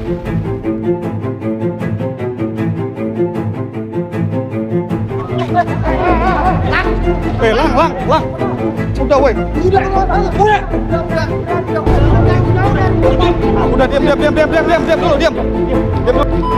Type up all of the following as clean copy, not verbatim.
Lang. Udah, woi. Udah, diam dulu, diam. Diam dulu.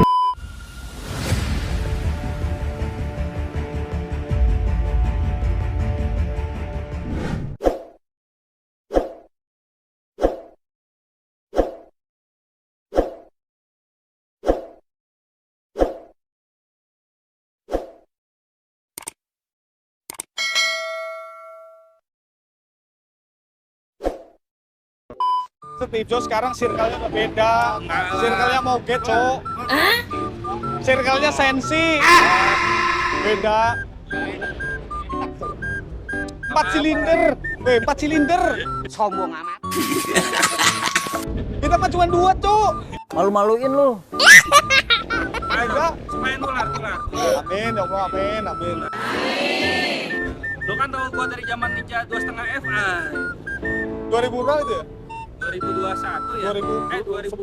Steve Jobs sekarang circle-nya udah beda. Circle-nya mau geco. Circle-nya sensi. Beda. 4 silinder. 4 silinder. Sombong amat. Kita mah cuma 2, Cuk. Malu-maluin lu. Enggak. Supaya tular. Amin, ya Allah, amin. Lu kan tahu gua dari zaman Ninja 2,5 F. 2000 berapa itu ya? 2021 ya? 2010,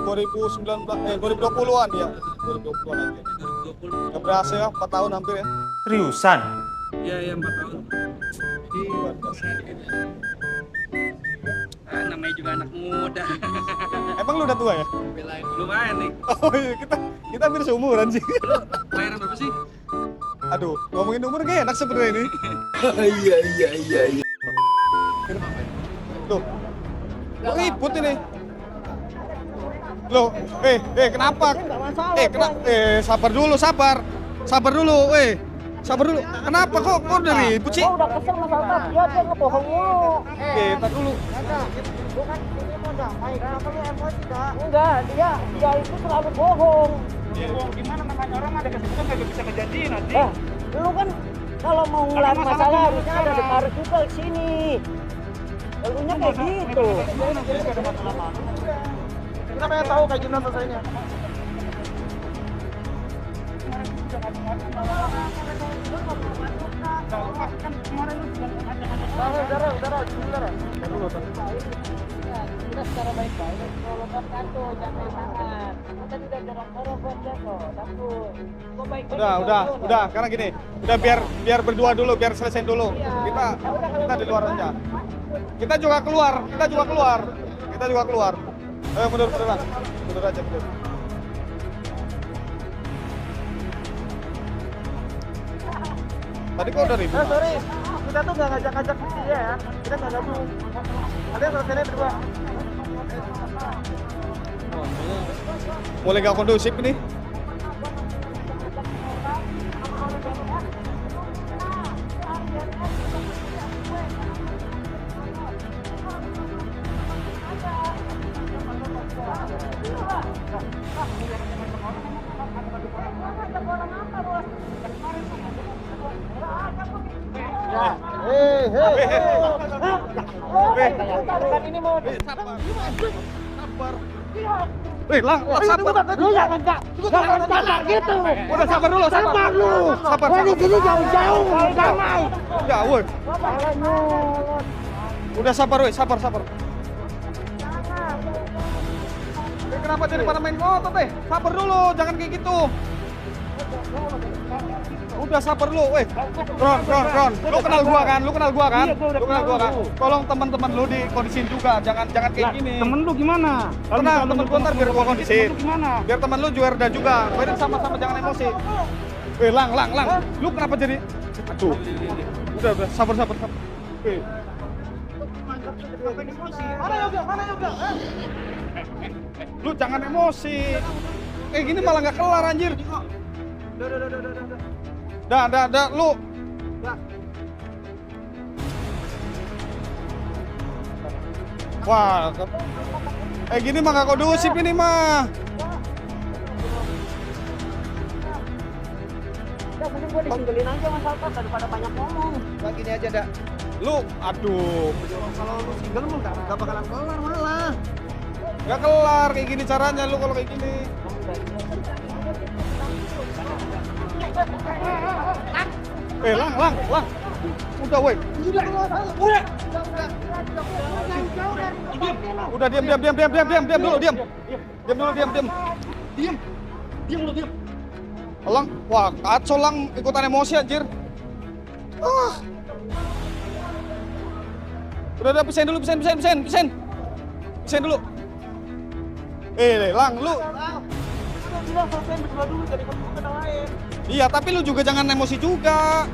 2020-an ya. 2020-an aja. 2020. Udah berhasil ya, 4 tahun hampir ya. Seriusan? Iya, 4 tahun. Namanya juga anak muda. Emang lu udah tua ya? Lumayan nih. Oh iya, kita hampir seumuran sih. Lu lahiran berapa sih? Aduh, ngomongin umur gak enak sebenarnya ini. Iya. Loh, kok ribut ini? Loh, kenapa? Sabar dulu. Sabar dulu. Kenapa kok udah ribut sih? Gua udah kesel masalah dia ngebohong mulu. Tar dulu. Bukan ini mau damai. Kenapa lu emosi, Kak? Enggak, dia itu selalu bohong. Bohong gimana, namanya orang ada kesibukan gak bisa ngejanjiin nanti. Lu kan kalau mau ngelar masalah harusnya ada ditaruh juga ke sini. Elunya kayak gitu. Kita pengen tahu kayak gimana selesainya. Kita secara baik-baik kalau kartu jangan tangan. Kita tidak dorong-dorong buat jatuh. Takut. Gua baik-baik. Udah. Sekarang gini. Udah biar berdua dulu, biar selesai dulu. Kita di luar aja. Kita juga keluar. Ayo mundur Bang. Mundur aja. Tadi kok udah ribut? Sorry, kita tuh nggak ngajak-ngajak dia ya. Kita nggak gabung. Ada yang selesai berdua. Mulai gak kondusif ini. Ini mau Sabar. Lang, sabar. lu jangan sabar gitu. Udah sabar dulu, Sabar lu. Sabar. Gua di sini jauh-jauh damai. Udah, woi. Udah sabar, woi. Sabar. Kenapa jadi pada main ngotot, Sabar dulu, jangan kayak gitu. Udah sabar lu, Ron. Lu kenal gua kan? Tolong teman-teman lu dikondisiin juga, jangan kayak gini. Temen lu gimana? Tenang, temen gua ntar biar gua kondisiin. Gimana? Biar temen lu juara dan juga. Biar sama-sama jangan emosi. Lang. Lu kenapa jadi? Aduh. Udah, sabar. Mana yoga? Lu jangan emosi. Kayak gini malah nggak kelar anjir. Dah, lu. Wah, gini mah nggak kondusif ini mah. Udah mending gua disinggilin aja Mas Alpas daripada banyak ngomong. Bang, gini aja dah. Lu, aduh. Kalau lu single mah nggak bakalan kelar malah. Nggak kelar kayak gini caranya lu kalau kayak gini. Lang. Udah, woi. Udah diam dulu, diam. Diam dulu, diam. Diam lu, diam. Lang, wah kacau lang, ikutan emosi anjir. Udah, pisahin dulu, pisahin dulu. Lang, lu. Udah bilang selesai berdua dulu jadi kena lain. Iya, tapi lu juga jangan emosi juga.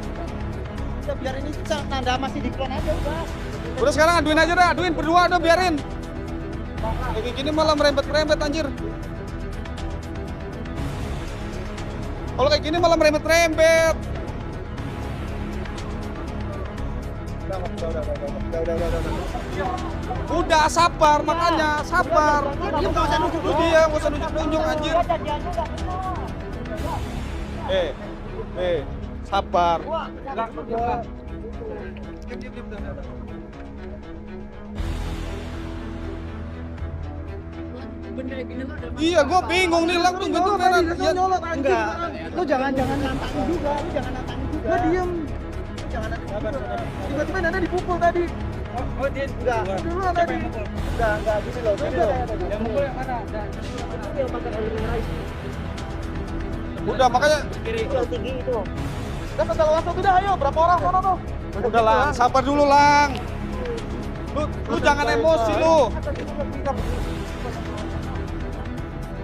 Udah biar ini nanda masih diklan aja udah. Udah sekarang aduin aja dah, berdua udah biarin. Kayak gini malah merembet anjir. Kalau kayak gini malah merembet. Udah sabar, makanya sabar. Enggak usah nunjuk. Iya, nggak usah nunjuk anjir. Sabar. Iya, gua bingung nih lang tuh beneran. Enggak. Lu jangan nantangin juga, Lu diem. Jangan tiba-tiba Nanda dipukul tadi. Oh dia Enggak. Dulu tadi. Enggak gini loh. yang mukul yang mana? Udah makanya Kiri. Tinggi itu. Udah total waktu udah ayo berapa orang sono tuh? udah lang, sabar dulu lang. Lu jangan emosi lu.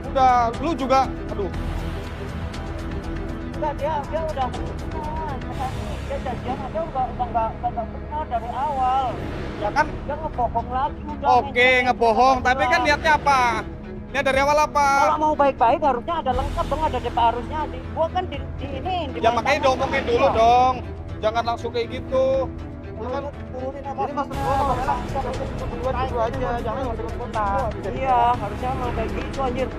Udah, lu juga aduh. Enggak, dia udah benar. Dia janjian aja udah benar dari awal. Ya kan? Dia ngebohong lagi udah. Oke, ngebohong, tapi kan niatnya apa? Niat dari awal apa? Kalau mau baik-baik harusnya ada lengkap dong, ada DP harusnya. Gua kan di ini. Ya makanya diomongin dulu dong. Jangan langsung kayak gitu. Jadi maksud gua berdua aja, jangan masuk kota. Iya, harusnya mau kayak gitu anjir.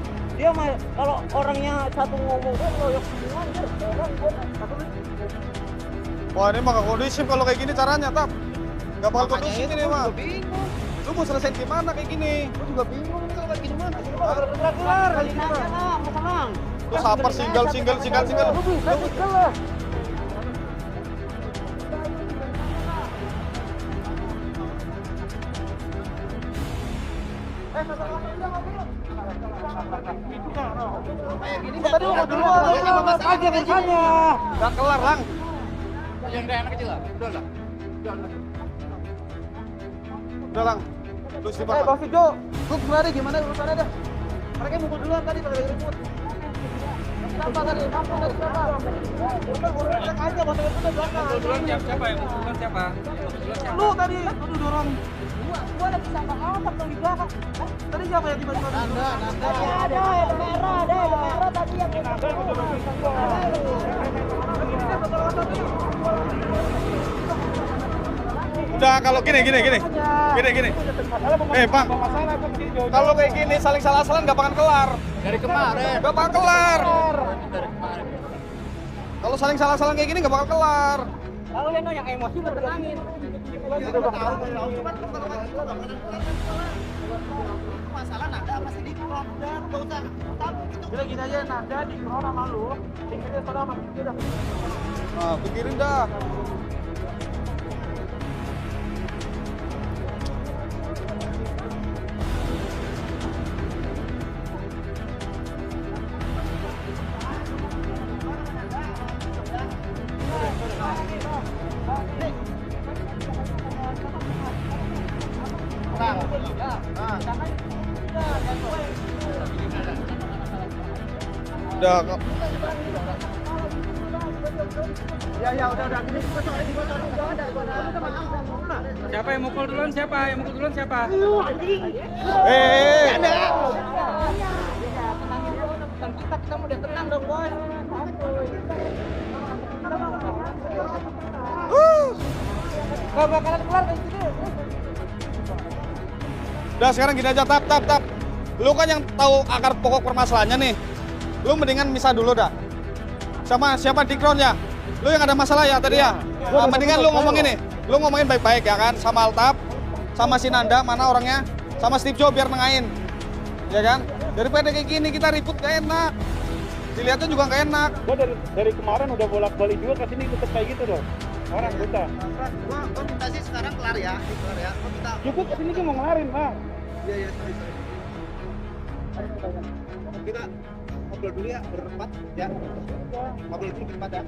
Dia mah kalau orangnya satu ngomong kan loyok semua anjir. Orang gua Wah, ini mah gak kondusif kalau kayak gini caranya, Tap. Gak bakal kondusif ini mah. Lu mau selesai gimana kayak gini? Gua juga bingung kalau kayak gini mah. kelar kali ini aja lah, mau tenang. Lu sabar single. Lu bisa single lah. Tadi mau dulu aja misalnya. Gak kelar, Lang. Yang udah anak kecil lah. Udah, Lang. Lu istimewa. Bang Fijo, lu gimana urusannya dah? Mereka mukul duluan tadi pada ribut. Kenapa tadi? Kenapa? Udah urusan aja, masa itu udah belakang. Duluan siapa yang duluan siapa? Lu tadi, lu dorong. Gua lagi sama apa tuh di belakang. Tadi siapa yang tiba-tiba? Nanda. Ada yang merah tadi yang Udah, kalau gini. Bang. Kalau kayak gini saling salah-salahan gak bakal kelar. Dari kemarin. Gak bakal kelar. Kalau saling salah-salahan kayak gini gak bakal kelar. Kalau Leno yang emosi bertenangin. Masalah Nanda masih di kron udah enggak usah. Udah gini aja Nanda di kron sama lu. Tinggalnya saudara sama kita udah. Nah, pikirin dah. Udah. Ya udah ini Siapa yang mukul duluan siapa? Kita udah tenang dong, Bos. Gak bakalan kelar kayak gini. Udah sekarang gini aja, tap. Lu kan yang tahu akar pokok permasalahannya nih. Lu mendingan misah dulu dah. Sama siapa di crown-nya? Lu yang ada masalah ya tadi ya? Nah, mendingan lu ngomongin nih. Lu ngomongin baik-baik ya kan? Sama Altaf, sama si Nanda, mana orangnya? Sama Steve Jo biar nengahin. Ya kan? Daripada kayak gini kita ribut gak enak. Dilihatnya juga gak enak. Gua dari kemarin udah bolak-balik juga ke sini tetep kayak gitu dong. Orang buta. gua minta sih sekarang kelar ya. Gua minta. Cukup kesini cuma ngelarin, Bang. Iya, sorry. Kita ngobrol dulu ya berempat ya. Ngobrol dulu berempat ya.